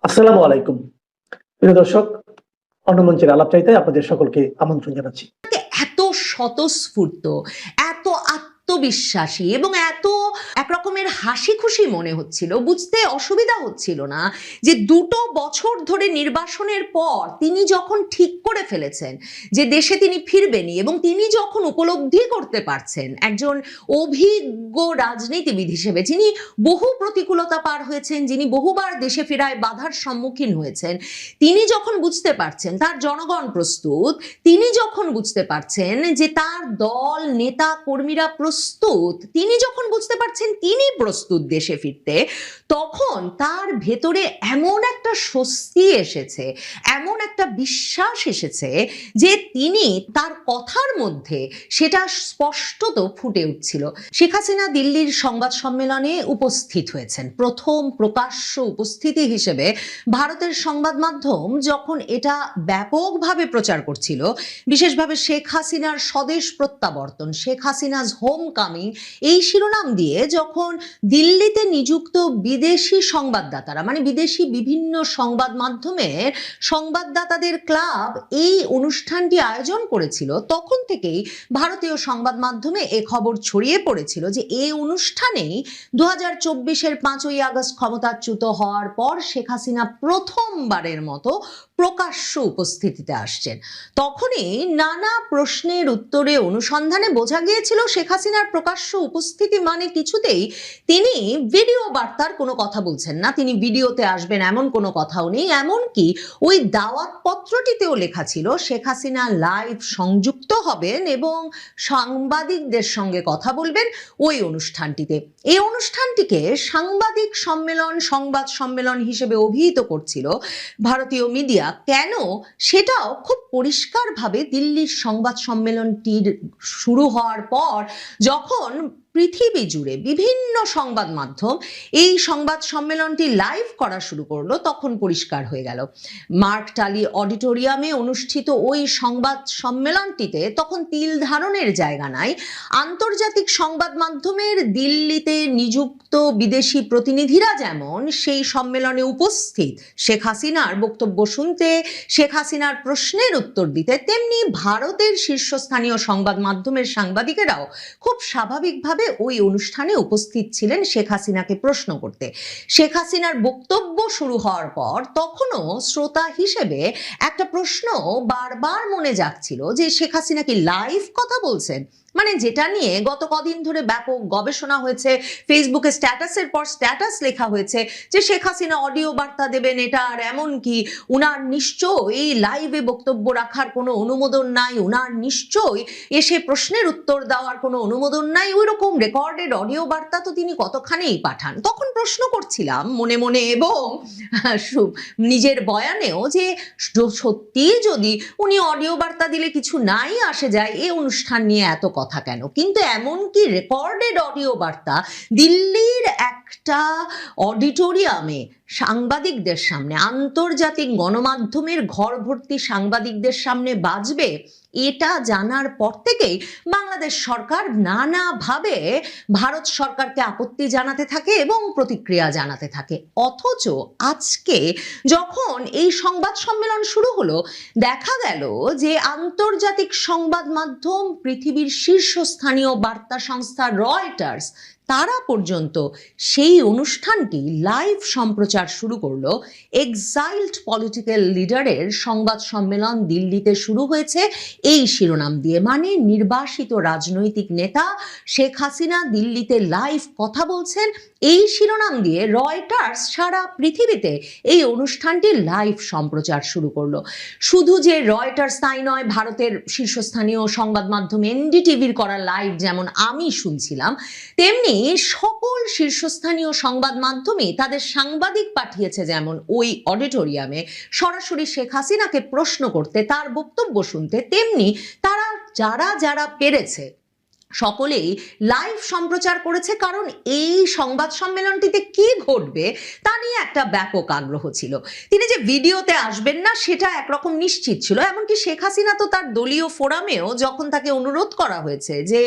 আসসালামু আলাইকুম। প্রিয় দর্শক, অন্য মঞ্চের আলাপচারিতায় আপনাদের সকলকে আমন্ত্রণ জানাচ্ছি। এত স্বতঃস্ফূর্ত, এত আত্মবিশ্বাসী এবং এত একরকমের হাসি খুশি মনে হচ্ছিল, বুঝতে অসুবিধা হচ্ছিল না যে 2 বছর ধরে নির্বাসনের পর তিনি যখন ঠিক করে ফেলেছেন যে দেশে তিনি ফিরবেনই এবং তিনি যখন উপলব্ধি করতে পারছেন একজন অভিজ্ঞ রাজনীতিবিদ হিসেবে, যিনি বহু প্রতিকূলতা পার হয়েছেন, যিনি বহুবার দেশে ফেরায় বাধার সম্মুখীন হয়েছেন, তিনি যখন বুঝতে পারছেন তার জনগণ প্রস্তুত, তিনি যখন বুঝতে পারছেন যে তার দল নেতা কর্মীরা প্রস্তুত, তিনি যখন বুঝতে পারছেন তিনি প্রস্তুত দেশে ফিরতে, তখন তার ভেতরে এমন একটা স্বস্তি এসেছে, এমন একটা বিশ্বাস এসেছে যে তিনি তার কথার মধ্যে সেটা স্পষ্টত ফুটে উঠছিল। শেখ হাসিনা দিল্লির সংবাদ সম্মেলনে উপস্থিত হয়েছেন। প্রথম প্রকাশ্য উপস্থিতি হিসেবে ভারতের সংবাদ মাধ্যম যখন এটা ব্যাপকভাবে প্রচার করছিল, বিশেষভাবে শেখ হাসিনার স্বদেশ প্রত্যাবর্তন, শেখ হাসিনাজ হোম কামিং, এই শিরোনাম দিয়ে যখন দিল্লিতে নিযুক্ত বিদেশি সংবাদদাতারা, মানে বিদেশি বিভিন্ন সংবাদ মাধ্যমের সংবাদদাতাদের ক্লাব এই অনুষ্ঠানটি আয়োজন করেছিল, তখন থেকেই ভারতীয় সংবাদ মাধ্যমে এ খবর ছড়িয়ে পড়েছিল যে এই অনুষ্ঠানেই 2024-এর 5ই আগস্ট ক্ষমতাচ্যুত হওয়ার পর শেখ হাসিনা প্রথমবারের মতো প্রকাশ্য উপস্থিতিতে আসছেন। তখনই নানা প্রশ্নের উত্তরে অনুসন্ধানে বোঝা গিয়েছিল শেখ হাসিনার প্রকাশ্য উপস্থিতি মানে কিছুতেই তিনি ভিডিও বার্তার কোনো কথা বলছেন না, তিনি ভিডিওতে আসবেন এমন কোনো কথাও নেই। এমনকি ওই দাওয়াত পত্রটিতেও লেখা ছিল শেখ হাসিনা লাইভ সংযুক্ত হবেন এবং সাংবাদিকদের সঙ্গে কথা বলবেন ওই অনুষ্ঠানটিতে। এই অনুষ্ঠানটিকে সাংবাদিক সম্মেলন, সংবাদ সম্মেলন হিসেবে অভিহিত করছিল ভারতীয় মিডিয়া। কেন, সেটাও খুব পরিষ্কারভাবে দিল্লির সংবাদ সম্মেলনটির শুরু হওয়ার পর যখন পৃথিবী জুড়ে বিভিন্ন সংবাদ মাধ্যম এই সংবাদ সম্মেলনটি লাইভ করা শুরু করলো, তখন পরিষ্কার হয়ে গেল। মার্ক টালি অডিটোরিয়ামে অনুষ্ঠিত ওই সংবাদ সম্মেলনটিতে তখন তিল ধারণের জায়গা নাই। আন্তর্জাতিক সংবাদ মাধ্যমের দিল্লিতে নিযুক্ত বিদেশি প্রতিনিধিরা যেমন সেই সম্মেলনে উপস্থিত শেখ হাসিনার বক্তব্য শুনতে, শেখ হাসিনার প্রশ্নের উত্তর দিতে, তেমনি ভারতের শীর্ষস্থানীয় সংবাদ মাধ্যমের সাংবাদিকেরাও খুব স্বাভাবিকভাবে ওই অনুষ্ঠানে উপস্থিত ছিলেন শেখ হাসিনাকে প্রশ্ন করতে। শেখ হাসিনার বক্তব্য শুরু হওয়ার পর তখনও শ্রোতা হিসেবে একটা প্রশ্ন বারবার মনে যাচ্ছিল যে শেখ হাসিনা কি লাইভ কথা বলছেন, মানে যেটা নিয়ে গত কদিন ধরে ব্যাপক গবেষণা হয়েছে, ফেসবুকে স্ট্যাটাসের পর স্ট্যাটাস লেখা হয়েছে যে শেখ হাসিনা অডিও বার্তা দেবেন এটা, আর এমনকি উনার নিশ্চয়ই এই লাইভে বক্তব্য রাখার কোনো অনুমোদন নাই, উনার নিশ্চয়ই এসে প্রশ্নের উত্তর দেওয়ার কোনো অনুমোদন নাই, ওই রকম রেকর্ডেড অডিও বার্তা তো তিনি কতখানেই পাঠান। তখন প্রশ্ন করছিলাম মনে মনে এবং নিজের বয়ানেও যে সত্যি যদি উনি অডিও বার্তা দিলে কিছু নাই আসে যায়, এই অনুষ্ঠান নিয়ে এত কথা কেন? কিন্তু এমনকি রেকর্ডেড অডিও বার্তা দিল্লির একটা অডিটোরিয়ামে সাংবাদিকদের সামনে, আন্তর্জাতিক গণমাধ্যমের ঘর ভর্তি সাংবাদিকদের সামনে বাজবে, এটা জানার পর থেকেই বাংলাদেশ সরকার নানাভাবে ভারত সরকারকে আপত্তি জানাতে থাকে এবং প্রতিক্রিয়া জানাতে থাকে। অথচ আজকে যখন এই সংবাদ সম্মেলন শুরু হলো, দেখা গেল যে আন্তর্জাতিক সংবাদ মাধ্যম, পৃথিবীর শীর্ষস্থানীয় বার্তা সংস্থা রয়টার্স, তারা পর্যন্ত সেই অনুষ্ঠানটি লাইভ সম্প্রচার শুরু করলো। এক্সাইলড পলিটিক্যাল লিডারের সংবাদ সম্মেলন দিল্লিতে শুরু হয়েছে এই শিরোনাম দিয়ে, মানে নির্বাসিত রাজনৈতিক নেতা শেখ হাসিনা দিল্লিতে লাইভ কথা বলছেন, এই শিরোনাম দিয়ে রয়টার্স সারা পৃথিবীতে এই অনুষ্ঠানটি লাইভ সম্প্রচার শুরু করলো। শুধু যে রয়টার্স তাই নয়, ভারতের শীর্ষস্থানীয় সংবাদ মাধ্যম এনডিটিভির করা লাইভ যেমন আমি শুনছিলাম, তেমনি সকল শীর্ষস্থানীয় সংবাদ মাধ্যমে তাদের সাংবাদিক পাঠিয়েছে যেমন ওই অডিটোরিয়ামে সরাসরি শেখ হাসিনাকে প্রশ্ন করতে, তার বক্তব্য শুনতে, তেমনি তারা যারা পেরেছে সকলেই লাইভ সম্প্রচার করেছে, কারণ এই সংবাদ সম্মেলনটিতে কি ঘটবে তা নিয়ে একটা ব্যাপক আগ্রহ ছিল। তিনি যে ভিডিওতে আসবেন না সেটা একরকম নিশ্চিত ছিল। এমনকি শেখ হাসিনা তো তার দলীয় ফোরামেও যখন তাকে অনুরোধ করা হয়েছে যে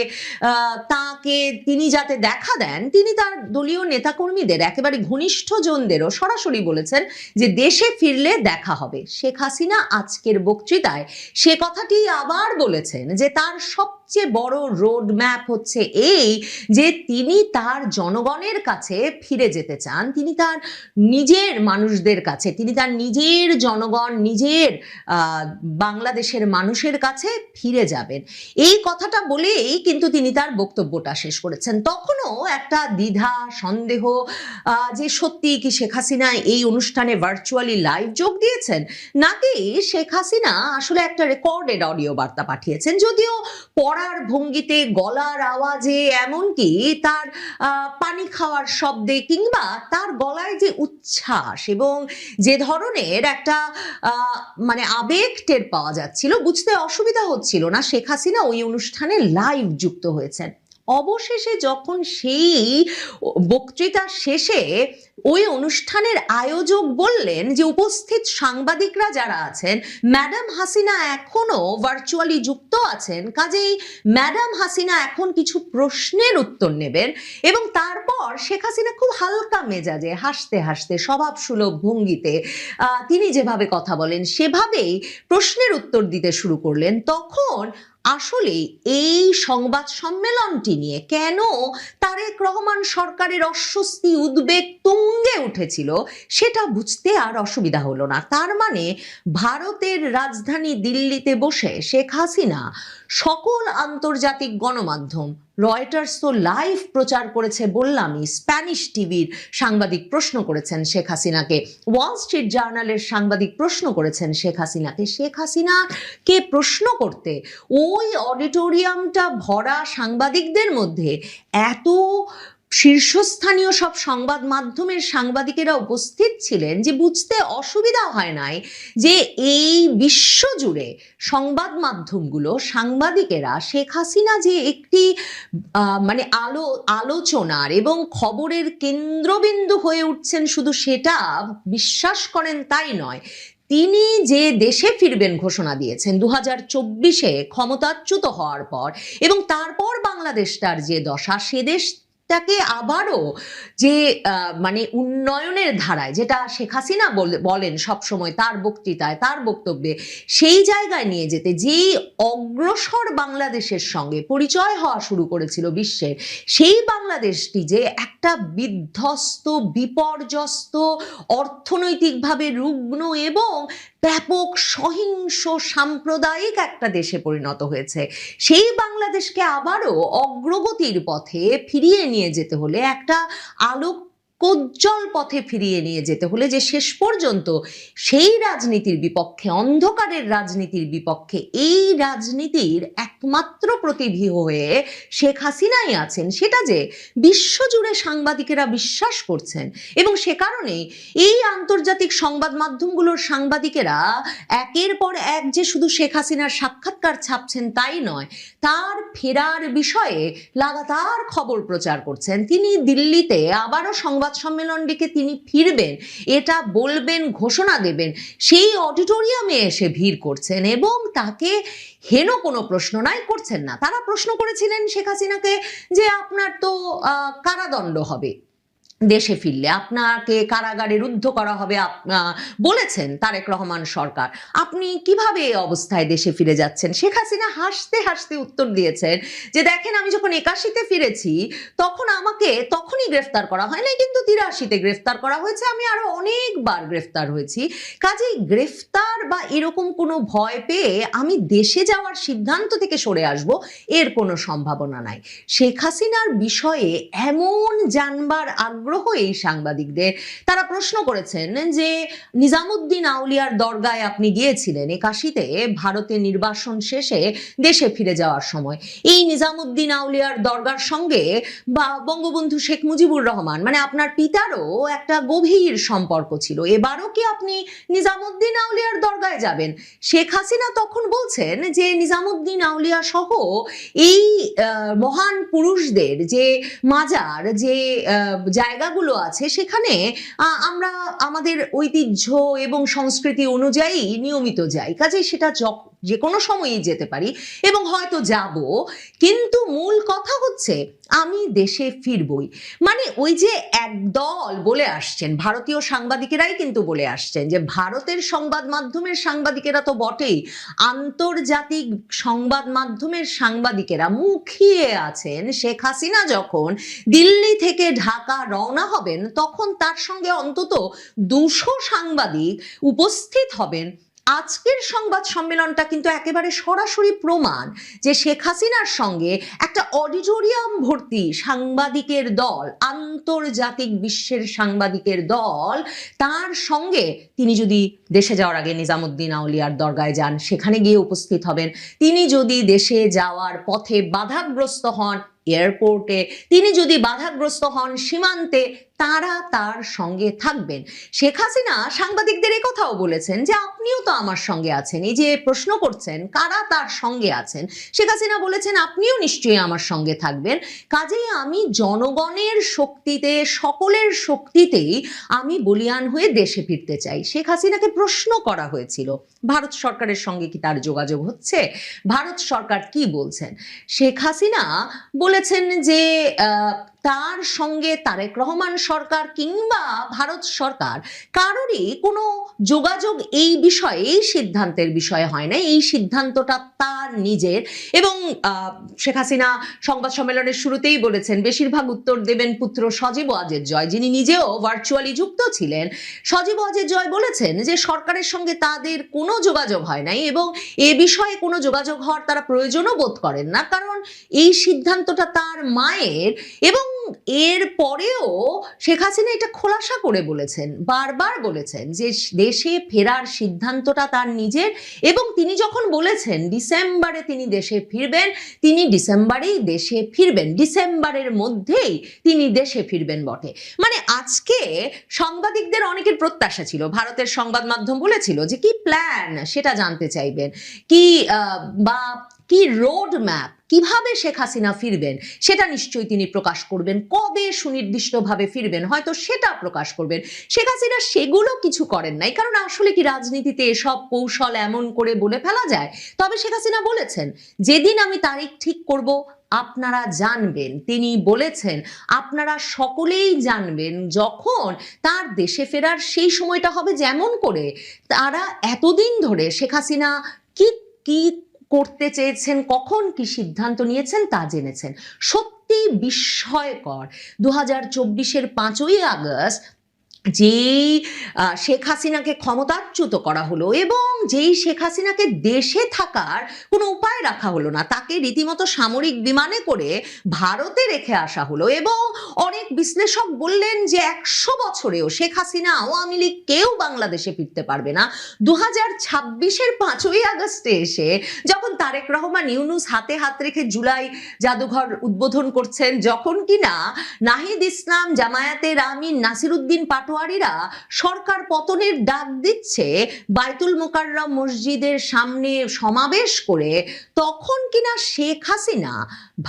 তাকে তিনি যাতে দেখা দেন, তিনি তার দলীয় নেতাকর্মীদের একেবারে ঘনিষ্ঠজনদেরও সরাসরি বলেছেন যে দেশে ফিরলে দেখা হবে। শেখ হাসিনা আজকের বক্তৃতায় সে কথাটি আবার বলেছেন যে তার সবচেয়ে বড় রোড ম্যাপ হচ্ছে এই যে তিনি তার জনগণের কাছে ফিরে যেতে চান, তিনি তার নিজের মানুষদের কাছে, তিনি তার নিজের জনগণ, নিজের বাংলাদেশের মানুষের কাছে ফিরে যাবেন। এই কথাটা বলেই কিন্তু তিনি তার বক্তব্যটা শেষ করেছেন। তখনও একটা দ্বিধা সন্দেহ যে সত্যি কি শেখ হাসিনা এই অনুষ্ঠানে ভার্চুয়ালি লাইভ যোগ দিয়েছেন, নাকি শেখ হাসিনা আসলে একটা রেকর্ডেড অডিও বার্তা পাঠিয়েছেন, যদিও পড়ার ভঙ্গিতে, গলার আওয়াজে, এমনকি তার পানি খাওয়ার শব্দে কিংবা তার গলায় যে উচ্ছ্বাস এবং যে ধরনের একটা মানে আবেগ টের পাওয়া যাচ্ছিল, বুঝতে অসুবিধা হচ্ছিল না শেখ হাসিনা ওই অনুষ্ঠানে লাইভ যুক্ত হয়েছেন। অবশেষে যখন সেই বক্তৃতা শেষে ওই অনুষ্ঠানের আয়োজক বললেন যে উপস্থিত সাংবাদিকরা যারা আছেন, ম্যাডাম হাসিনা এখনো ভার্চুয়ালি যুক্ত আছেন, কাজেই ম্যাডাম হাসিনা এখন কিছু প্রশ্নের উত্তর নেবেন, এবং তারপর শেখ হাসিনা খুব হালকা মেজাজে হাসতে হাসতে স্বভাব সুলভ ভঙ্গিতে তিনি যেভাবে কথা বলেন সেভাবেই প্রশ্নের উত্তর দিতে শুরু করলেন। তখন আসলে এই সংবাদ সম্মেলনটি নিয়ে কেন তারেক রহমান সরকারের অস্বস্তি, উদ্বেগ তুঙ্গে উঠেছিল সেটা বুঝতে আর অসুবিধা হলো না। তার মানে ভারতের রাজধানী দিল্লিতে বসে শেখ হাসিনা সকল আন্তর্জাতিক গণমাধ্যম, রয়টার্স তো লাইভ প্রচার করেছে বললামই, স্প্যানিশ টিভির সাংবাদিক প্রশ্ন করেছেন শেখ হাসিনাকে, ওয়াল স্ট্রিট জার্নালের সাংবাদিক প্রশ্ন করেছেন শেখ হাসিনাকে। শেখ হাসিনাকে প্রশ্ন করতে ওই অডিটোরিয়ামটা ভরা সাংবাদিকদের মধ্যে এত শীর্ষস্থানীয় সব সংবাদ মাধ্যমের সাংবাদিকেরা উপস্থিত ছিলেন যে বুঝতে অসুবিধা হয় নাই যে এই বিশ্বজুড়ে সংবাদ মাধ্যমগুলো, সাংবাদিকেরা শেখ হাসিনা যে একটি মানে আলোচনার এবং খবরের কেন্দ্রবিন্দু হয়ে উঠছেন শুধু সেটা বিশ্বাস করেন তাই নয়, তিনি যে দেশে ফিরবেন ঘোষণা দিয়েছেন 2024-এ ক্ষমতাচ্যুত হওয়ার পর, এবং তারপর বাংলাদেশটার যে দশা, সে দেশটাকে আবারও যে মানে উন্নয়নের ধারায়, যেটা শেখ হাসিনা বলেন সবসময় তার বক্তৃতায়, তার বক্তব্যে, সেই জায়গায় নিয়ে যেতে যেই অগ্রসর বাংলাদেশের সঙ্গে পরিচয় হওয়া শুরু করেছিল বিশ্বের, সেই বাংলাদেশটি যে একটা বিধ্বস্ত, বিপর্যস্ত, অর্থনৈতিকভাবে রুগ্ন এবং ব্যাপক সহিংস সাম্প্রদায়িক একটা দেশে পরিণত হয়েছে, সেই বাংলাদেশকে আবারও অগ্রগতির পথে ফিরিয়ে নিয়ে যেতে হলে, একটা আলোকোজ্জ্বল পথে ফিরিয়ে নিয়ে যেতে হলে, যে শেষ পর্যন্ত সেই রাজনীতির বিপক্ষে, অন্ধকারের রাজনীতির বিপক্ষে এই রাজনীতির একমাত্র প্রতিভী হয়ে শেখ হাসিনাই আছেন, সেটা যে বিশ্বজুড়ে সাংবাদিকেরা বিশ্বাস করছেন। এবং সে কারণেই এই আন্তর্জাতিক সংবাদ মাধ্যমগুলোর সাংবাদিকেরা একের পর এক যে শুধু শেখ হাসিনার সাক্ষাৎকার ছাপছেন তাই নয়, তার ফেরার বিষয়ে লাগাতার খবর প্রচার করছেন। তিনি দিল্লিতে আবারও সংবাদ সম্মেলন ডেকে তিনি ফিরবেন, এটা বলবেন, ঘোষণা দেবেন, সেই অডিটোরিয়ামে এসে ভিড় করছেন এবং তাকে হেন কোনো প্রশ্ন নাই করছেন না। তারা প্রশ্ন করেছিলেন শেখ হাসিনাকে যে আপনার তো কারাদণ্ড হবে দেশে ফিরলে, আপনাকে কারাগারে রুদ্ধ করা হবে বলেছেন তারেক রহমান সরকার, আপনি কিভাবে এই অবস্থায় দেশে ফিরে যাচ্ছেন? শেখ হাসিনা হাসতে হাসতে উত্তর দিয়েছেন যে দেখেন, আমি যখন 81-তে ফিরেছি তখন আমাকে তখনই গ্রেফতার করা হয় নাই, কিন্তু 83-তে গ্রেফতার করা হয়েছে, আমি আরো অনেকবার গ্রেফতার হয়েছি, কাজেই গ্রেফতার বা এরকম কোনো ভয় পেয়ে আমি দেশে যাওয়ার সিদ্ধান্ত থেকে সরে আসব এর কোনো সম্ভাবনা নাই। শেখ হাসিনার বিষয়ে এমন জানবার আগ্রহ আগ্রহ এই সাংবাদিকদের। তারা প্রশ্ন করেছেন যে নিজামুদ্দিন আউলিয়ার দরগায় আপনি গিয়েছিলেন 81-তে ভারতে নির্বাসন শেষে দেশে ফিরে যাওয়ার সময়। এই নিজামুদ্দিন আউলিয়ার দরগার সঙ্গে বা বঙ্গবন্ধু শেখ মুজিবুর রহমান মানে আপনার পিতারও একটা গভীর সম্পর্ক ছিল। এবারও কি আপনি নিজামুদ্দিন আউলিয়ার দরগায় যাবেন? শেখ হাসিনা তখন বলছেন যে নিজামুদ্দিন আউলিয়া সহ এই মহান পুরুষদের যে মাজার, যে জায়গাগুলো আছে সেখানে আমরা আমাদের ঐতিহ্য এবং সংস্কৃতি অনুযায়ী নিয়মিত যাই, কাজেই সেটা যে কোনো সময়ই যেতে পারি এবং হয়তো যাব, কিন্তু মূল কথা হচ্ছে আমি দেশে ফিরবই। মানে ওই যে একদল বলে আসছেন, ভারতীয় সাংবাদিকেরাই কিন্তু বলে আসছেন যে ভারতের সংবাদ মাধ্যমের সাংবাদিকেরা তো বটেই, আন্তর্জাতিক সংবাদ মাধ্যমের সাংবাদিকেরা মুখিয়ে আছেন শেখ হাসিনা যখন দিল্লি থেকে ঢাকা রওনা হবেন তখন তার সঙ্গে অন্তত 200 সাংবাদিক উপস্থিত হবেন। আজকের সংবাদ সম্মেলনটা কিন্তু একেবারে সরাসরি প্রমাণ যে শেখ হাসিনার সঙ্গে একটা অডিটোরিয়াম ভর্তি সাংবাদিকের দল, আন্তর্জাতিক বিশ্বের সাংবাদিকের দল, তার সঙ্গে তিনি যদি দেশে যাওয়ার আগে নিজামুদ্দিন আউলিয়ার দরগায় যান সেখানে গিয়ে উপস্থিত হবেন, তিনি যদি দেশে যাওয়ার পথে বাধাগ্রস্ত হন এয়ারপোর্টে, তিনি যদি বাধাগ্রস্ত হন সীমান্তে, তারা তার সঙ্গে থাকবেন। শেখ হাসিনা সাংবাদিকদের এই কথাও বলেছেন যে আপনিও তো আমার সঙ্গে আছেন। এই যে প্রশ্ন করছেন কারা তার সঙ্গে আছেন, শেখ হাসিনা বলেছেন আপনিও নিশ্চয়ই আমার সঙ্গে থাকবেন। কাজেই আমি জনগণের শক্তিতে, সকলের শক্তিতেই আমি বলিয়ান হয়ে দেশে ফিরতে চাই। শেখ হাসিনাকে প্রশ্ন করা হয়েছিল ভারত সরকারের সঙ্গে কি তার যোগাযোগ হচ্ছে, ভারত সরকার কি বলছেন। শেখ হাসিনা বলেছেন যে তার সঙ্গে তারেক রহমান সরকার কিংবা ভারত সরকার কারোরই কোনো যোগাযোগ এই বিষয়ে, এই সিদ্ধান্তের বিষয়ে হয় না, এই সিদ্ধান্তটা তার নিজের। এবং শেখ হাসিনা সংবাদ সম্মেলনের শুরুতেই বলেছেন বেশিরভাগ উত্তর দেবেন পুত্র সজীব ওয়াজেদ জয়, যিনি নিজেও ভার্চুয়ালি যুক্ত ছিলেন। সজীব ওয়াজেদ জয় বলেছেন যে সরকারের সঙ্গে তাদের কোনো যোগাযোগ হয় নাই এবং এ বিষয়ে কোনো যোগাযোগ হওয়ার তারা প্রয়োজনও বোধ করেন না, কারণ এই সিদ্ধান্তটা তার মায়ের। এবং এর পরেও শেখ হাসিনা এটা খোলাসা করে বলেছেন, বারবার বলেছেন যে দেশে ফেরার সিদ্ধান্তটা তার নিজের এবং তিনি যখন বলেছেন ডিসেম্বরে তিনি দেশে ফিরবেন, তিনি ডিসেম্বরেই দেশে ফিরবেন, ডিসেম্বরের মধ্যেই তিনি দেশে ফিরবেন বটে। মানে আজকে সাংবাদিকদের অনেকের প্রত্যাশা ছিল, ভারতের সংবাদ মাধ্যম বলেছিল যে কি প্ল্যান সেটা জানতে চাইবেন, কি বা কি রোড ম্যাপ, কিভাবে শেখ হাসিনা ফিরবেন সেটা নিশ্চয়ই তিনি প্রকাশ করবেন, কবে সুনির্দিষ্টভাবে ফিরবেন হয়তো সেটা প্রকাশ করবেন। শেখ হাসিনা সেগুলো কিছু করেন নাই, কারণ আসলে কি রাজনীতিতে এসব কৌশল এমন করে বলে ফেলা যায়। তবে শেখ হাসিনা বলেছেন যেদিন আমি তারিখ ঠিক করব আপনারা জানবেন, তিনি বলেছেন আপনারা সকলেই জানবেন যখন তার দেশে ফেরার সেই সময়টা হবে, যেমন করে তারা এতদিন ধরে শেখ হাসিনা কি কি করতে চেয়েছেন, কখন কি সিদ্ধান্ত নিয়েছেন তা জেনেছেন। সত্যি বিস্ময়কর 2024-এর 5ই আগস্ট যেই শেখ হাসিনাকে ক্ষমতাচ্যুত করা হলো এবং যেই শেখ হাসিনাকে দেশে থাকার কোনো উপায় রাখা হলো না, তাকে রীতিমতো সামরিক বিমানে করে ভারতে রেখে আসা হলো এবং অনেক বিশ্লেষক বললেন যে 100 বছরেও শেখ হাসিনা, আওয়ামী লীগ কেউ বাংলাদেশে ফিরতে পারবে না। 2026-এর 5ই আগস্টে এসে যখন তারেক রহমান ইউনূস হাতে হাত রেখে জুলাই জাদুঘর উদ্বোধন করছেন, যখন কিনা নাহিদ ইসলাম, জামায়াতের আমিন, নাসিরউদ্দিন পাটোয়ারিরা সরকার পতনের ডাক দিচ্ছে বাইতুল মোকাররম মসজিদের সামনে সমাবেশ করে, তখন কিনা শেখ হাসিনা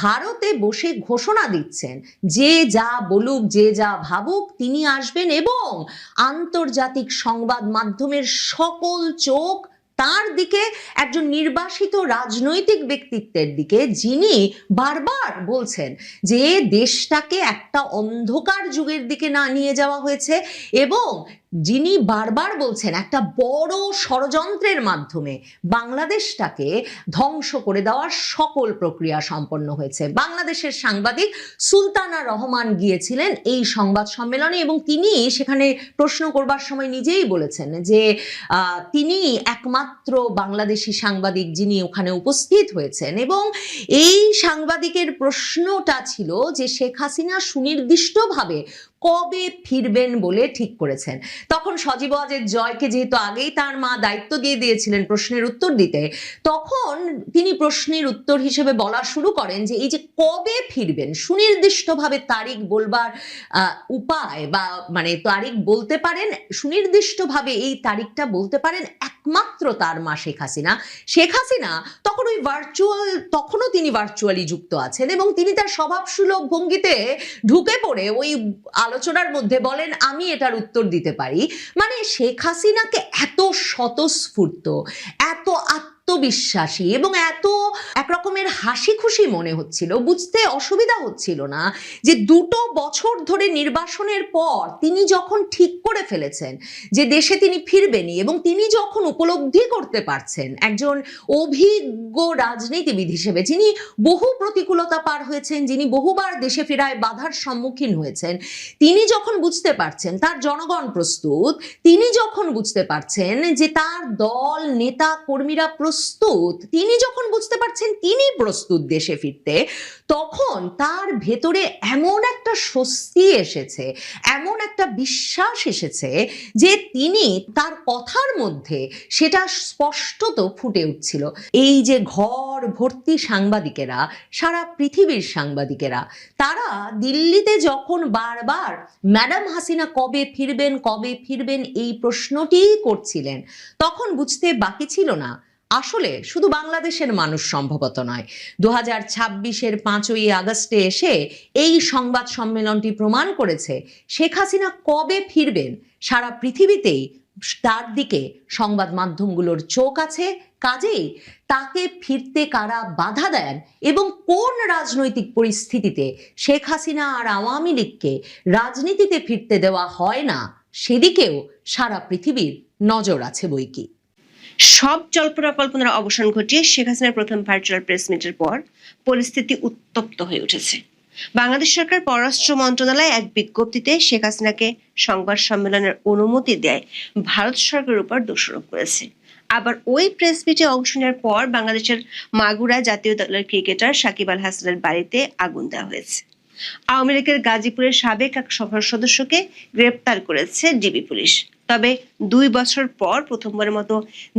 ভারতে বসে ঘোষণা দিচ্ছেন যে যা বলুক, যে যা ভাবুক তিনি আসবেন এবং আন্তর্জাতিক সংবাদ মাধ্যমের সকল চোখ তার দিকে, একজন নির্বাসিত রাজনৈতিক ব্যক্তিত্বের দিকে যিনি বারবার বলছেন যে দেশটাকে একটা অন্ধকার যুগের দিকে না নিয়ে যাওয়া হয়েছে এবং যিনি বারবার বলছেন একটা বড় ষড়যন্ত্রের মাধ্যমে বাংলাদেশটাকে ধ্বংস করে দেওয়ার সকল প্রক্রিয়া সম্পন্ন হয়েছে। বাংলাদেশের সাংবাদিক সুলতানা রহমান গিয়েছিলেন এই সংবাদ সম্মেলনে এবং তিনি সেখানে প্রশ্ন করবার সময় নিজেই বলেছেন যে তিনি একমাত্র বাংলাদেশি সাংবাদিক যিনি ওখানে উপস্থিত হয়েছেন এবং এই সাংবাদিকের প্রশ্নটা ছিল যে শেখ হাসিনা সুনির্দিষ্টভাবে কবে ফিরবেন বলে ঠিক করেছেন। তখন সজীব ওয়াজেদ জয়কে যেহেতু আগেই তার মা দায়িত্ব দিয়ে দিয়েছিলেন প্রশ্নের উত্তর দিতে, তখন তিনি প্রশ্নের উত্তর হিসেবে বলা শুরু করেন যে এই যে কবে ফিরবেন, সুনির্দিষ্টভাবে তারিখ বলবার উপায় বা মানে তারিখ বলতে পারেন, সুনির্দিষ্টভাবে এই তারিখটা বলতে পারেন একমাত্র তার মা শেখ হাসিনা। শেখ হাসিনা তখন ওই তখনও তিনি ভার্চুয়ালি যুক্ত আছেন এবং তিনি তার স্বভাবসুলভ ভঙ্গিতে ঢুকে পড়ে ওই আলোচনার মধ্যে বলেন আমি এটার উত্তর দিতে পারি। মানে শেখ হাসিনাকে এত স্বতঃস্ফূর্ত, এত আত্মবিশ্বাসী এবং এত একরকমের হাসি খুশি মনে হচ্ছিল, বুঝতে অসুবিধা হচ্ছিল না যে 2 বছর ধরে নির্বাসনের পর তিনি যখন ঠিক করে ফেলেছেন যে দেশে তিনি ফিরবেনই এবং তিনি যখন উপলব্ধি করতে পারছেন একজন অভিজ্ঞ রাজনীতিবিদ হিসেবে, যিনি বহু প্রতিকূলতা পার হয়েছেন, যিনি বহুবার দেশে ফেরায় বাধার সম্মুখীন হয়েছেন, তিনি যখন বুঝতে পারছেন তার জনগণ প্রস্তুত, তিনি যখন বুঝতে পারছেন যে তার দল নেতা কর্মীরা প্রস্তুত, তিনি যখন বুঝতে পারছেন তিনি প্রস্তুত দেশে ফিরতে, তখন তার ভেতরে এমন একটা স্বস্তি এসেছে, এমন একটা বিশ্বাস এসেছে যে তিনি তার কথার মধ্যে সেটা স্পষ্টত ফুটে উঠছিল। এই যে ঘর ভর্তি সাংবাদিকেরা, সারা পৃথিবীর সাংবাদিকেরা, তারা দিল্লিতে যখন বারবার ম্যাডাম হাসিনা কবে ফিরবেন কবে ফিরবেন এই প্রশ্নটিই করছিলেন, তখন বুঝতে বাকি ছিল না আসলে শুধু বাংলাদেশের মানুষ সম্ভবত নয়, 2026-এর 5ই আগস্টে এসে এই সংবাদ সম্মেলনটি প্রমাণ করেছে শেখ হাসিনা কবে ফিরবেন সারা পৃথিবীতেই তার দিকে সংবাদ মাধ্যমগুলোর চোখ আছে। কাজেই তাকে ফিরতে কারা বাধা দেন এবং কোন রাজনৈতিক পরিস্থিতিতে শেখ হাসিনা আর আওয়ামী লীগকে রাজনীতিতে ফিরতে দেওয়া হয় না, সেদিকেও সারা পৃথিবীর নজর আছে বইকি। সব জল্পনা কল্পনার অবসান ঘটিয়ে শেখ হাসিনার প্রথম ভার্চুয়াল প্রেস মিটের পর পরিস্থিতি উত্তপ্ত হয়ে উঠেছে। বাংলাদেশ সরকার পররাষ্ট্র মন্ত্রণালয় এক বিজ্ঞপ্তিতে শেখ হাসিনাকে সংবাদ সম্মেলনের অনুমতি দেয় ভারত সরকারের উপর দোষারোপ করেছে। আবার ওই প্রেস মিটে অংশ নেওয়ার পর বাংলাদেশের মাগুরা জাতীয় দলের ক্রিকেটার সাকিব আল হাসানের বাড়িতে আগুন দেওয়া হয়েছে। আওয়ামী লীগের গাজীপুরের সাবেক এক সভার সদস্যকে গ্রেপ্তার করেছে ডিবি পুলিশ। তবে 2 বছর পর প্রথমবারের মতো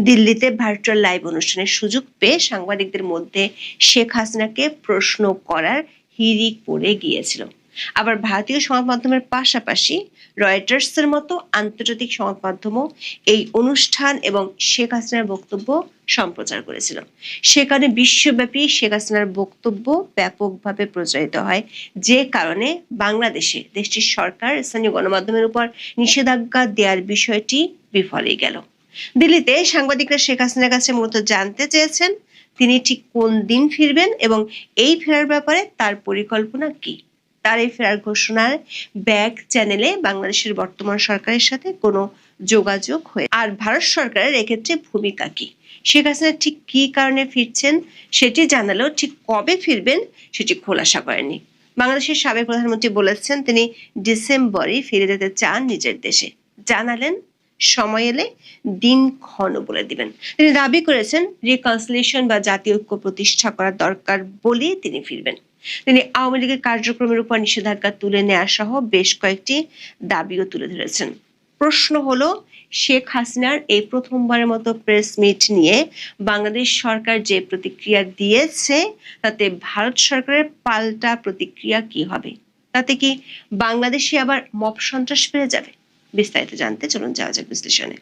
দিল্লিতে ভার্চুয়াল লাইভ অনুষ্ঠানের সুযোগ পেয়ে সাংবাদিকদের মধ্যে শেখ হাসিনাকে প্রশ্ন করার হিড়িক পড়ে গিয়েছিল। আবার ভারতীয় সংবাদ মাধ্যমের পাশাপাশি রয়টার্সের মতো আন্তর্জাতিক সংবাদ মাধ্যমও এই অনুষ্ঠান এবং শেখ হাসিনার বক্তব্য সম্প্রচার করেছিল। সেখানে বিশ্বব্যাপী শেখ হাসিনার বক্তব্য ব্যাপকভাবে প্রচারিত হয়, যে কারণে বাংলাদেশে দেশটির সরকার স্থানীয় গণমাধ্যমের উপর নিষেধাজ্ঞা দেওয়ার বিষয়টি বিফলে গেল। দিল্লিতে সাংবাদিকরা শেখ হাসিনার কাছে মূলত জানতে চেয়েছেন তিনি ঠিক কোন দিন ফিরবেন এবং এই ফেরার ব্যাপারে তার পরিকল্পনা কি। তার এই ফেরার ঘোষণার ব্যাক চ্যানেলে বাংলাদেশের বর্তমান সরকারের সাথে কোনো যোগাযোগ হয়ে আর ভারত সরকারের এক্ষেত্রে ভূমিকা কি, শেখ হাসিনা ঠিক কি কারণে ফিরছেন সেটি জানালেও ঠিক কবে ফিরবেন সেটি খোলাসা করেনি। বাংলাদেশের সাবেক প্রধানমন্ত্রী বলেছেন তিনি ডিসেম্বরে ফিরে যেতে চান নিজের দেশে, জানালেন সময় এলে দিন ক্ষণ বলে দিবেন। তিনি দাবি করেছেন রিকনসিলিয়েশন বা জাতীয় ঐক্য প্রতিষ্ঠা করা দরকার বলে তিনি ফিরবেন। তিনি আওয়ামী লীগের কার্যক্রমের উপর নিষেধাজ্ঞা তুলে নেওয়া সহ বেশ কয়েকটি দাবিও তুলে ধরেছেন। প্রশ্ন হলো শেখ হাসিনার এই প্রথমবারের মতো প্রেস মিট নিয়ে বাংলাদেশ সরকার যে প্রতিক্রিয়া দিয়েছে তাতে ভারত সরকারের পাল্টা প্রতিক্রিয়া কি হবে, তাতে কি বাংলাদেশে আবার মব সন্ত্রাস বেড়ে যাবে? বিস্তারিত জানতে চলুন যাওয়া যাক বিশ্লেষণে।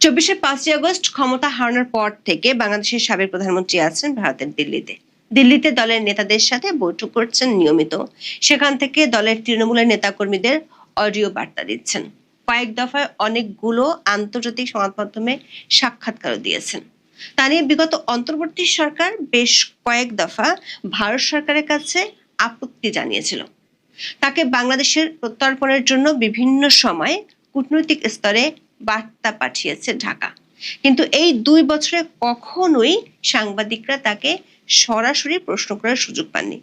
24-এর 5ই আগস্ট ক্ষমতা হারানোর পর থেকে বাংলাদেশের সাবেক প্রধানমন্ত্রী আছেন ভারতের দিল্লিতে দলের নেতাদের সাথে বৈঠক করছেন নিয়মিত। সেখান থেকে দলের তৃণমূলের নেতাকর্মীদের অডিও বার্তা দিচ্ছেন। কয়েক দফায় অনেকগুলো আন্তর্জাতিক সংবাদ মাধ্যমে সাক্ষাৎকারও দিয়েছেন। তা নিয়ে বিগত অন্তর্বর্তী সরকার বেশ কয়েক দফা ভারত সরকারের কাছে আপত্তি জানিয়েছিল। তাকে বাংলাদেশের প্রত্যর্পণের জন্য বিভিন্ন সময় কূটনৈতিক স্তরে বার্তা পাঠিয়েছে ঢাকা, কিন্তু এই 2 বছরে কখনোই সাংবাদিকরা তাকে সরাসরি প্রশ্ন করার সুযোগ পাননি।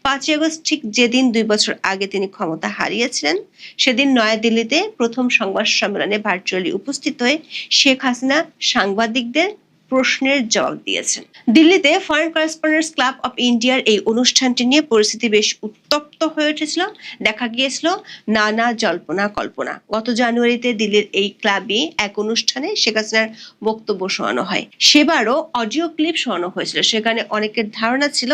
5ই আগস্ট ঠিক যেদিন 2 বছর আগে তিনি ক্ষমতা হারিয়েছিলেন, সেদিন নয়াদিল্লিতে প্রথম সংবাদ সম্মেলনে ভার্চুয়ালি উপস্থিত হয়ে শেখ হাসিনা সাংবাদিকদের প্রশ্নের জবাব দিয়েছেন। দিল্লিতে ফরেন করেসপন্ডেন্টস ক্লাব অফ ইন্ডিয়ার এই অনুষ্ঠানটি নিয়ে পরিস্থিতি বেশ উত্তপ্ত হয়ে উঠেছিল। দেখা গিয়েছিল নানা জল্পনা কল্পনা। গত জানুয়ারিতে দিল্লির এই ক্লাবে এক অনুষ্ঠানে শেখ হাসিনার বক্তব্য শোনানো হয়। সেবারও অডিও ক্লিপ শোনানো হয়েছিল। সেখানে অনেকের ধারণা ছিল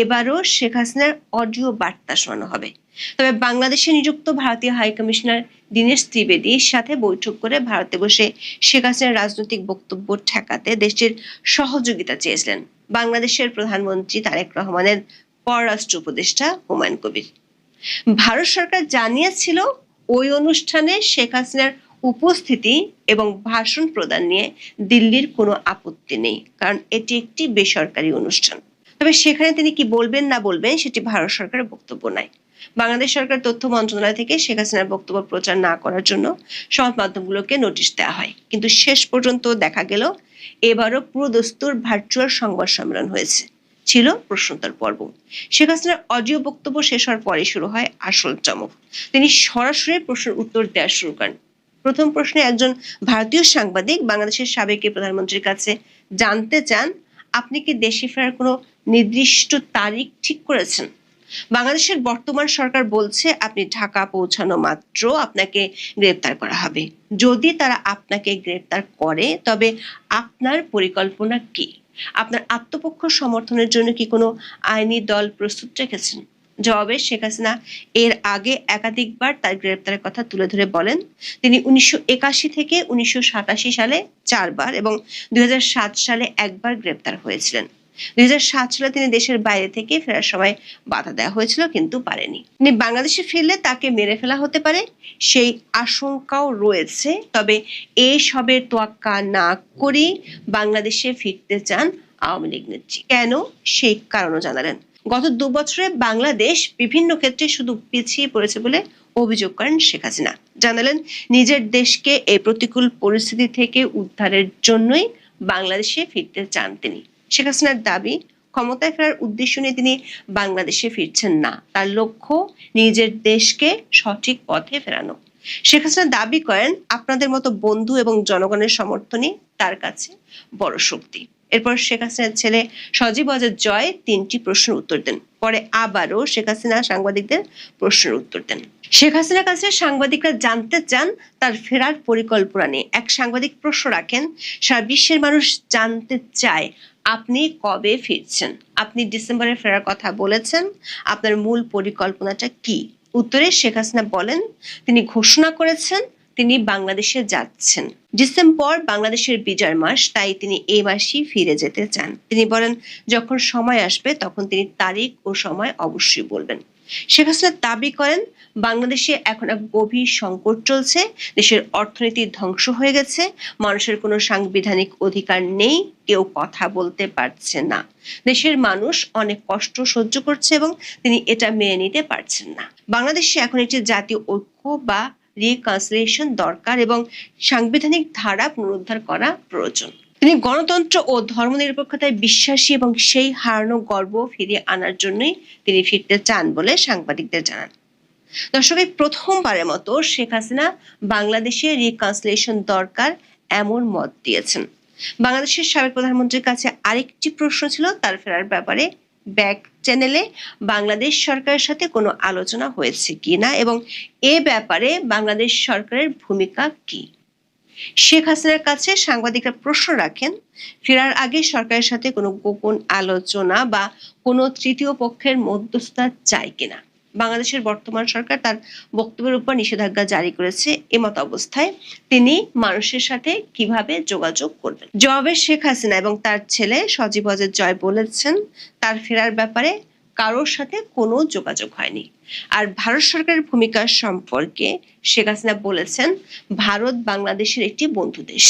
এবারও শেখ হাসিনার অডিও বার্তা শোনানো হবে। তবে বাংলাদেশে নিযুক্ত ভারতীয় হাইকমিশনার দীনেশ ত্রিবেদীর সাথে বৈঠক করে ভারতে বসে শেখ হাসিনার রাজনৈতিক বক্তব্য ঠেকাতে দেশটির সহযোগিতা চেয়েছিলেন বাংলাদেশের প্রধানমন্ত্রী তারেক রহমানের পররাষ্ট্র উপদেষ্টা হুমায়ুন কবির। ভারত সরকার জানিয়েছিল ওই অনুষ্ঠানে শেখ হাসিনার উপস্থিতি এবং ভাষণ প্রদান নিয়ে দিল্লির কোনো আপত্তি নেই, কারণ এটি একটি বেসরকারি অনুষ্ঠান। তবে সেখানে তিনি কি বলবেন না বলবেন সেটি ভারত সরকারের বক্তব্য নাই। বাংলাদেশ সরকার তথ্য মন্ত্রণালয় থেকে শেখ হাসিনার বক্তব্য প্রচার না করার জন্য সংবাদ মাধ্যমগুলোকে নোটিশ দেওয়া হয়, কিন্তু শেষ পর্যন্ত দেখা গেল এবারও পুরো দস্তুর ভার্চুয়াল সংবাদ সম্মেলন হয়েছে। ছিল প্রশ্নোত্তর পর্ব। শেখ হাসিনার অডিও বক্তব্য শেষ হওয়ার পরে শুরু হয় আসল চমক। তিনি সরাসরি প্রশ্নের উত্তর দেওয়া শুরু করেন। প্রথম প্রশ্নে একজন ভারতীয় সাংবাদিক বাংলাদেশের সাবেক প্রধানমন্ত্রীর কাছে জানতে চান, আপনি কি দেশে ফেরার কোনো নির্দিষ্ট তারিখ ঠিক করেছেন? বাংলাদেশের বর্তমান সরকার বলছে আপনি ঢাকা পৌঁছানো মাত্র আপনাকে গ্রেপ্তার করা হবে। যদি তারা আপনাকে গ্রেপ্তার করে তবে আপনার পরিকল্পনা কি? আপনার আত্মপক্ষ সমর্থনের জন্য কি কোনো আইনি দল প্রস্তুত রেখেছেন? জবাবে শেখ হাসিনা এর আগে একাধিকবার তার গ্রেপ্তারের কথা তুলে ধরে বলেন, তিনি 1981 থেকে 1987 সালে 4 বার এবং 2007 সালে একবার গ্রেপ্তার হয়েছিলেন। 2007 সালে তিনি দেশের বাইরে থেকে ফেরার সময় বাধা দেওয়া হয়েছিল, কিন্তু পারেনি। তিনি বাংলাদেশে ফিরলে তাকে মেরে ফেলা হতে পারে সেই আশঙ্কাও রয়েছে। তবে এই সবের তোয়াক্কা না করে বাংলাদেশে ফিরতে চান আওয়ামী লীগ নেত্রী। কেন? সেই কারণও জানালেন। গত 2 বছরে বাংলাদেশ বিভিন্ন ক্ষেত্রে শুধু পিছিয়ে পড়েছে বলে অভিযোগ করেন শেখ হাসিনা। জানালেন নিজের দেশকে এই প্রতিকূল পরিস্থিতি থেকে উদ্ধারের জন্যই বাংলাদেশে ফিরতে চান তিনি। শেখ হাসিনার দাবি, ক্ষমতায় ফেরার উদ্দেশ্য নিয়ে তিনি বাংলাদেশে ফিরছেন না, তার লক্ষ্য নিজের দেশকে সঠিক পথে ফেরানো। শেখ হাসিনা দাবি করেন আপনাদের মতো বন্ধু এবং জনগণের সমর্থনই তার কাছে বড় শক্তি। এরপর শেখ হাসিনার ছেলে সজীব ওয়াজেদ জয় 3টি প্রশ্নের উত্তর দেন। পরে আবারও শেখ হাসিনা সাংবাদিকদের প্রশ্নের উত্তর দেন। শেখ হাসিনার কাছে সাংবাদিকরা জানতে চান তার ফেরার পরিকল্পনা নিয়ে। এক সাংবাদিক প্রশ্ন রাখেন, সারা বিশ্বের মানুষ জানতে চায় আপনি কবে ফিরছেন? আপনি ডিসেম্বরে ফেরার কথা বলেছেন, আপনার মূল পরিকল্পনাটা কি? উত্তরে শেখ হাসিনা বলেন তিনি ঘোষণা করেছেন তিনি বাংলাদেশে যাচ্ছেন। ডিসেম্বর বাংলাদেশের বিজয় মাস, তাই তিনি এই মাসেই ফিরে যেতে চান। তিনি বলেন যখন সময় আসবে তখন তিনি তারিখ ও সময় অবশ্যই বলবেন। শেখ হাসিনা দাবি করেন বাংলাদেশে এখন এক গভীর সংকট চলছে, দেশের অর্থনীতি ধ্বংস হয়ে গেছে, মানুষের কোনো সাংবিধানিক অধিকার নেই, কেউ কথা বলতে পারছে না, দেশের মানুষ অনেক কষ্ট সহ্য করছে এবং তিনি এটা মেনে নিতে পারছেন না। বাংলাদেশে এখন একটি জাতীয় ঐক্য বা রিকনসিলিয়েশন দরকার এবং সাংবিধানিক ধারা পুনরুদ্ধার করা প্রয়োজন। তিনি গণতন্ত্র ও ধর্মনিরপেক্ষতায় বিশ্বাসী এবং সেই হারানো গর্ব ফিরিয়ে আনার জন্যই তিনি ফিরতে চান বলে সাংবাদিকদের জানান। দর্শক, এই প্রথমবারের মতো শেখ হাসিনা বাংলাদেশে রিকনসিলিয়েশন দরকার এমন মত দিয়েছেন। বাংলাদেশের সাবেক প্রধানমন্ত্রীর কাছে আরেকটি প্রশ্ন ছিল তার ফেরার ব্যাপারে ব্যাক চ্যানেলে বাংলাদেশ সরকারের সাথে কোনো আলোচনা হয়েছে কিনা এবং এ ব্যাপারে বাংলাদেশ সরকারের ভূমিকা কি। শেখ হাসিনার কাছে সাংবাদিকরা প্রশ্ন রাখেন ফেরার আগে সরকারের সাথে কোনো গোপন আলোচনা বা কোনো তৃতীয় পক্ষের মধ্যস্থতা চায় কিনা। বাংলাদেশের বর্তমান সরকার তার বক্তব্যের উপর নিষেধাজ্ঞা জারি করেছে। এমত অবস্থায় তিনি মানুষের সাথে কিভাবে যোগাযোগ করবেন? জবাবে শেখ হাসিনা এবং তার ছেলে সজীব ওয়াজেদ জয় বলেছেন তার ফেরার ব্যাপারে কারোর সাথে কোনো যোগাযোগ হয়নি। আর ভারত সরকারের ভূমিকা সম্পর্কে শেখ হাসিনা বলেছেন ভারত বাংলাদেশের একটি বন্ধু দেশ।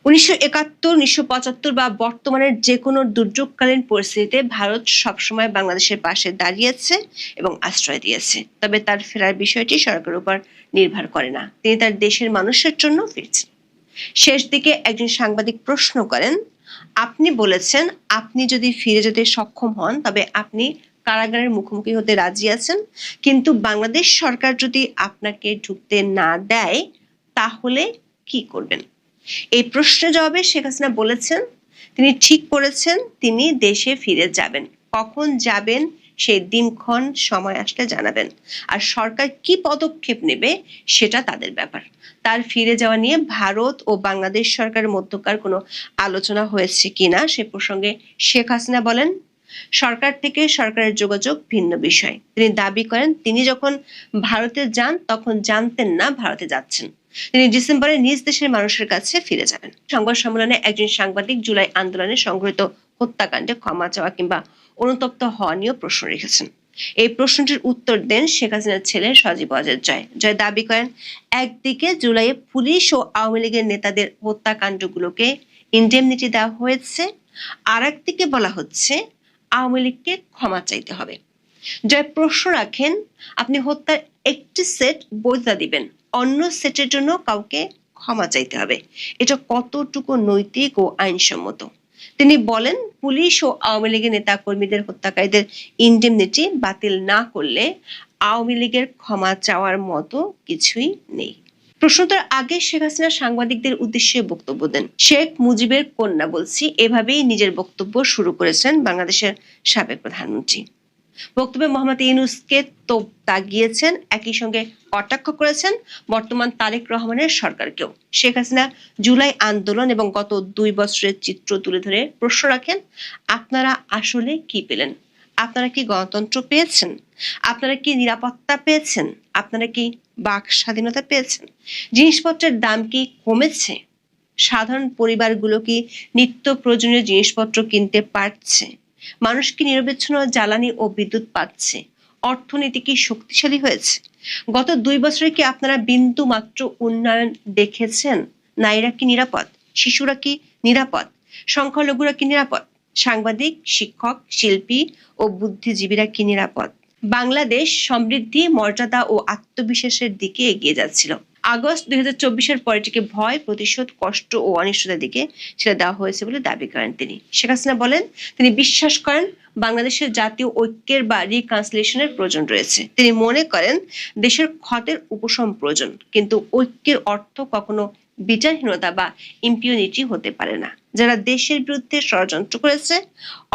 1971, 1975 বা বর্তমানের যে কোনো দুর্যোগকালীন পরিস্থিতিতে ভারত সবসময় বাংলাদেশের পাশে দাঁড়িয়েছে এবং আশ্রয় দিয়েছে। তবে তার ফেরার বিষয়টি সরকারের উপর নির্ভর করে না, তিনি তার দেশের মানুষের জন্য ফিরছেন। শেষ দিকে একজন সাংবাদিক প্রশ্ন করেন, আপনি বলেছেন আপনি যদি ফিরে যেতে সক্ষম হন তবে আপনি কারাগারের মুখোমুখি হতে রাজি আছেন, কিন্তু বাংলাদেশ সরকার যদি আপনাকে ঢুকতে না দেয় তাহলে কি করবেন? এই প্রশ্নের জবাবে শেখ হাসিনা বলেছেন তিনি ঠিক করেছেন তিনি দেশে ফিরে যাবেন। কখন যাবেন সেই দিনক্ষণ সময় আসলে জানাবেন, আর সরকার কি পদক্ষেপ নেবে সেটা তাদের ব্যাপার। তার ফিরে যাওয়া নিয়ে ভারত ও বাংলাদেশ সরকারের মধ্যকার কোনো আলোচনা হয়েছে কিনা সে প্রসঙ্গে শেখ হাসিনা বলেন, সরকার থেকে সরকারের যোগাযোগ ভিন্ন বিষয়। তিনি দাবি করেন তিনি যখন ভারতে যান তখন জানতেন না ভারতে যাচ্ছেন। তিনি ডিসেম্বরে নিজ দেশের মানুষের কাছে ফিরে যাবেন। সংবাদ সম্মেলনে একজন সাংবাদিক জুলাই আন্দোলনে সংঘটিত হত্যাকাণ্ডে ক্ষমা চাওয়া কিংবা অনুতপ্ত হওয়া নিয়েও প্রশ্ন রেখেছেন। এই প্রশ্নটির উত্তর দেন শেখ হাসিনার ছেলে সজীব ওয়াজেদ জয়। জয় দাবি করেন, একদিকে জুলাইয়ে পুলিশ ও আওয়ামী লীগের নেতাদের হত্যাকাণ্ডগুলোকে ইনডেমনিটি দেওয়া হয়েছে, আর একদিকে বলা হচ্ছে আওয়ামী লীগকে ক্ষমা চাইতে হবে। জয় প্রশ্ন রাখেন, আপনি হত্যার একটি সেট বৈধতা দিবেন, অন্য সেটের জন্য কাউকে ক্ষমা চাইতে হবে, এটা কতটুকু নৈতিক ও আইনসম্মত? তিনি বলেন, পুলিশ ও আওয়ামী লীগের নেতা কর্মীদের হত্যাকারীদের ইনডেমনিটি বাতিল না করলে আওয়ামী লীগের ক্ষমা চাওয়ার মতো কিছুই নেই। প্রশ্নোত্তর আগে শেখ হাসিনা সাংবাদিকদের উদ্দেশ্যে বক্তব্য দেন। শেখ মুজিবের কন্যা বলছি, এভাবেই নিজের বক্তব্য শুরু করেছেন বাংলাদেশের সাবেক প্রধানমন্ত্রী। বক্তব্যে মোহাম্মদ ইউনূসকে তোপ দাগিয়েছেন, একই সঙ্গে কটাক্ষ করেছেন বর্তমান তারেক রহমানের সরকারকেও। শেখ হাসিনা জুলাই আন্দোলন এবং গত 2 বছরের চিত্র তুলে ধরে প্রশ্ন রাখেন, আপনারা আসলে কি পেলেন? আপনারা কি গণতন্ত্র পেয়েছেন? আপনারা কি নিরাপত্তা পেয়েছেন? আপনারা কি বাক স্বাধীনতা পেয়েছেন? জিনিসপত্রের দাম কি কমেছে? সাধারণ পরিবারগুলো কি নিত্য প্রয়োজনীয় জিনিসপত্র কিনতে পারছে? মানুষ কি নিরবিচ্ছিন্ন জ্বালানি ও বিদ্যুৎ পাচ্ছে? অর্থনীতি কি শক্তিশালী হয়েছে? গত 2 বছরে কি আপনারা বিন্দু মাত্র উন্নয়ন দেখেছেন? নারীরা কি নিরাপদ? শিশুরা কি নিরাপদ? সংখ্যালঘুরা কি নিরাপদ? সাংবাদিক, শিক্ষক, শিল্পী ও বুদ্ধিজীবীরা কি নিরাপদ? বাংলাদেশ সমৃদ্ধি, মর্যাদা ও আত্মবিশ্বাসের দিকে এগিয়ে যাচ্ছিল। আগস্ট 2024-এর পর এটিকে ভয়, প্রতিশোধ, কষ্ট ও অনিশ্চয়তার দিকে ছেড়ে দেওয়া হয়েছে বলে দাবি করেন তিনি। শেখ হাসিনা বলেন, তিনি বিশ্বাস করেন বাংলাদেশের জাতীয় ঐক্যের বা রিকনসিলিয়েশনের প্রয়োজন রয়েছে। তিনি মনে করেন দেশের ক্ষতের উপশম প্রয়োজন, কিন্তু ঐক্যের অর্থ কখনো বিচারহীনতা বা ইম্পিউনিটি হতে পারে না। যারা দেশের বিরুদ্ধে ষড়যন্ত্র করেছে,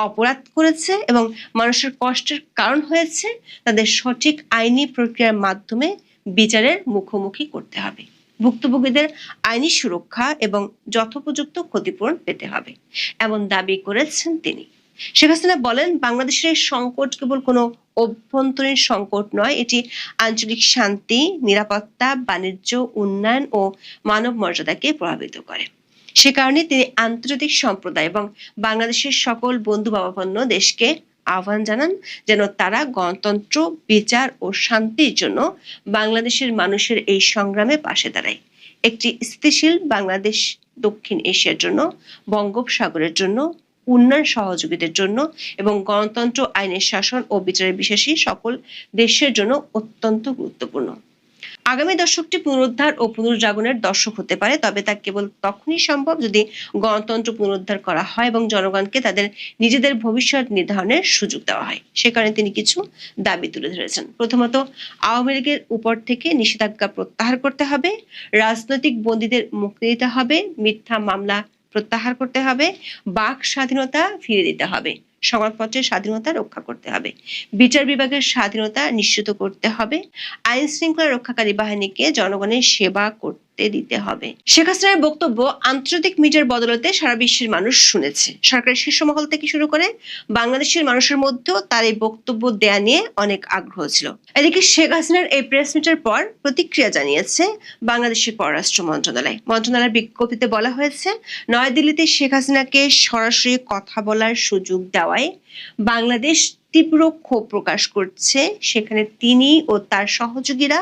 অপরাধ করেছে এবং মানুষের কষ্টের কারণ হয়েছে, তাদের সঠিক আইনি প্রক্রিয়ার মাধ্যমে বিচারের মুখোমুখি করতে হবে। ভুক্তভোগীদের আইনি সুরক্ষা এবং যথোপযুক্ত ক্ষতিপূরণ পেতে হবে, এমন দাবি করেছেন তিনি। শেখ হাসিনা বলেন, বাংলাদেশের সংকট কেবল কোনো অভ্যন্তরীণ সংকট নয়, এটি আঞ্চলিক শান্তি, নিরাপত্তা, বাণিজ্য, উন্নয়ন ও মানব মর্যাদাকে প্রভাবিত করে। সে কারণে তিনি আন্তর্জাতিক সম্প্রদায় এবং বাংলাদেশের সকল বন্ধু ভাবাপন্ন দেশকে আহ্বান জানান যেন তারা গণতন্ত্র, বিচার ও শান্তির জন্য বাংলাদেশের মানুষের এই সংগ্রামে পাশে দাঁড়ায়। একটি স্থিতিশীল বাংলাদেশ দক্ষিণ এশিয়ার জন্য, বঙ্গোপসাগরের জন্য, উন্নয়ন সহযোগিতার জন্য এবং গণতন্ত্র, আইনের শাসন ও বিচারে বিশ্বাসী সকল দেশের জন্য অত্যন্ত গুরুত্বপূর্ণ। আগামী দশকটি পুনরুদ্ধার ও পুনর্জাগরণের দশক হতে পারে, তবে তা কেবল তখনই সম্ভব যদি গণতন্ত্র পুনরুদ্ধার করা হয় এবং জনগণকে তাদের নিজেদের ভবিষ্যৎ নির্ধারণের সুযোগ দেওয়া হয়। সে কারণে তিনি কিছু দাবি তুলে ধরেছেন। প্রথমত, আওয়ামী লীগের উপর থেকে নিষেধাজ্ঞা প্রত্যাহার করতে হবে, রাজনৈতিক বন্দীদের মুক্তি দিতে হবে, মিথ্যা মামলা প্রত্যাহার করতে হবে, বাক স্বাধীনতা ফিরে দিতে হবে, সংবাদপত্রের স্বাধীনতা রক্ষা করতে হবে, বিচার বিভাগের স্বাধীনতা নিশ্চিত করতে হবে, আইন শৃঙ্খলা রক্ষাকারী বাহিনীকে জনগণের সেবা করতে দিতে হবে। শেখ হাসিনার বক্তব্য আন্তর্জাতিক মিডিয়ার বদলতে সারা বিশ্বের মানুষ শুনেছে। সরকারের শীর্ষ মহল থেকে শুরু করে বাংলাদেশের মানুষের মধ্যেও তার এই বক্তব্য দেয়া নিয়ে অনেক আগ্রহ ছিল। এদিকে শেখ হাসিনার এই প্রেস মিটের পর প্রতিক্রিয়া জানিয়েছে বাংলাদেশের পররাষ্ট্র মন্ত্রণালয়। মন্ত্রণালয়ের বিজ্ঞপ্তিতে বলা হয়েছে, নয়াদিল্লিতে শেখ হাসিনাকে সরাসরি কথা বলার সুযোগ দেওয়ায় বাংলাদেশ তীব্র ক্ষোভ প্রকাশ করছে। সেখানে তিনি ও তার সহযোগীরা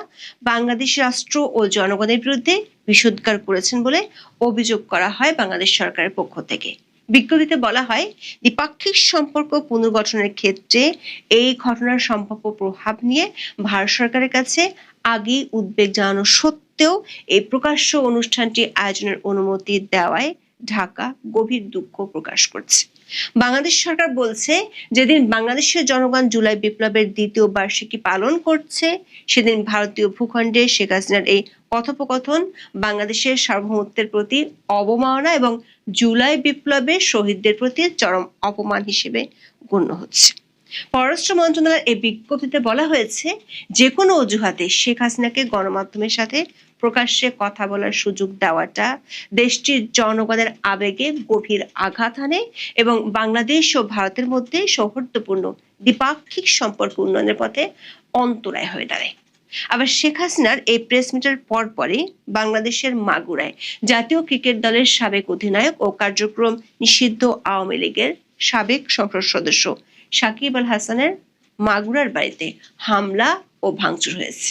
বাংলাদেশ রাষ্ট্র ও জনগণের বিরুদ্ধে বিষোদ্গার করেছেন বলে অভিযোগ করা হয় বাংলাদেশ সরকারের পক্ষ থেকে। বিজ্ঞপ্তিতে বলা হয়, দ্বিপাক্ষিক সম্পর্ক পুনর্গঠনের ক্ষেত্রে এই ঘটনার সম্ভাব্য প্রভাব নিয়ে ভারত সরকারের কাছে আগেই উদ্বেগ জানানো সত্ত্বেও এই প্রকাশ্য অনুষ্ঠানটি আয়োজনের অনুমতি দেওয়ায় ঢাকা গভীর দুঃখ প্রকাশ করছে। বাংলাদেশ সরকার বলছে, যেদিন বাংলাদেশের জনগণ জুলাই বিপ্লবের দ্বিতীয় বার্ষিকী পালন করছে, সেদিন ভারতীয় ভূখণ্ডে শেখ হাসিনার এই কথোপকথন বাংলাদেশের সার্বভৌমত্বের প্রতি অবমাননা এবং জুলাই বিপ্লবের শহীদদের প্রতি চরম অপমান হিসেবে গণ্য হচ্ছে। পররাষ্ট্র মন্ত্রণালয়ের এই বিজ্ঞপ্তিতে বলা হয়েছে, যে কোনো অজুহাতে শেখ হাসিনাকে গণমাধ্যমের সাথে প্রকাশ্যে কথা বলার সুযোগ দেওয়াটা দেশটির জনগণের আবেগে গভীর আঘাত আনে এবং বাংলাদেশ ও ভারতের মধ্যে সৌহার্দ্যপূর্ণ দ্বিপাক্ষিক সম্পর্ক উন্নয়নের পথে অন্তরায় হয়ে দাঁড়ায়। আবার শেখ হাসিনার এই প্রেস মিটের পরপরই বাংলাদেশের মাগুরায় জাতীয় ক্রিকেট দলের সাবেক অধিনায়ক ও কার্যক্রম নিষিদ্ধ আওয়ামী লীগের সাবেক সংসদ সদস্য সাকিব আল হাসানের মাগুরার বাড়িতে হামলা ও ভাঙচুর হয়েছে।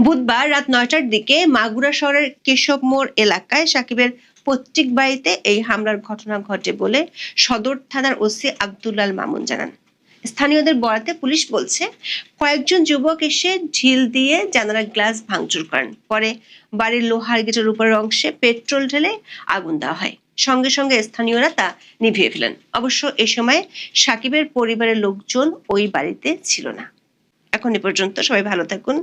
বুধবার রাত 9টার দিকে মাগুরা শহরের কেশব মোড় এলাকায় সাকিবের পৈতৃক বাড়িতে এই হামলার ঘটনা ঘটে বলে সদর থানার ওসি আব্দুল্লাল মামুন জানান। স্থানীয়দের বরাতে পুলিশ বলছে, কয়েকজন যুবক এসে ঢিল দিয়ে জানালার গ্লাস ভাঙচুর করেন। পরে বাড়ির লোহার গেটের উপরের অংশে পেট্রোল ঢেলে আগুন দেওয়া হয়। সঙ্গে সঙ্গে স্থানীয়রা তা নিভিয়ে ফেলেন। অবশ্য এ সময় সাকিবের পরিবারের লোকজন ওই বাড়িতে ছিল না। এখন এ পর্যন্ত, সবাই ভালো থাকুন।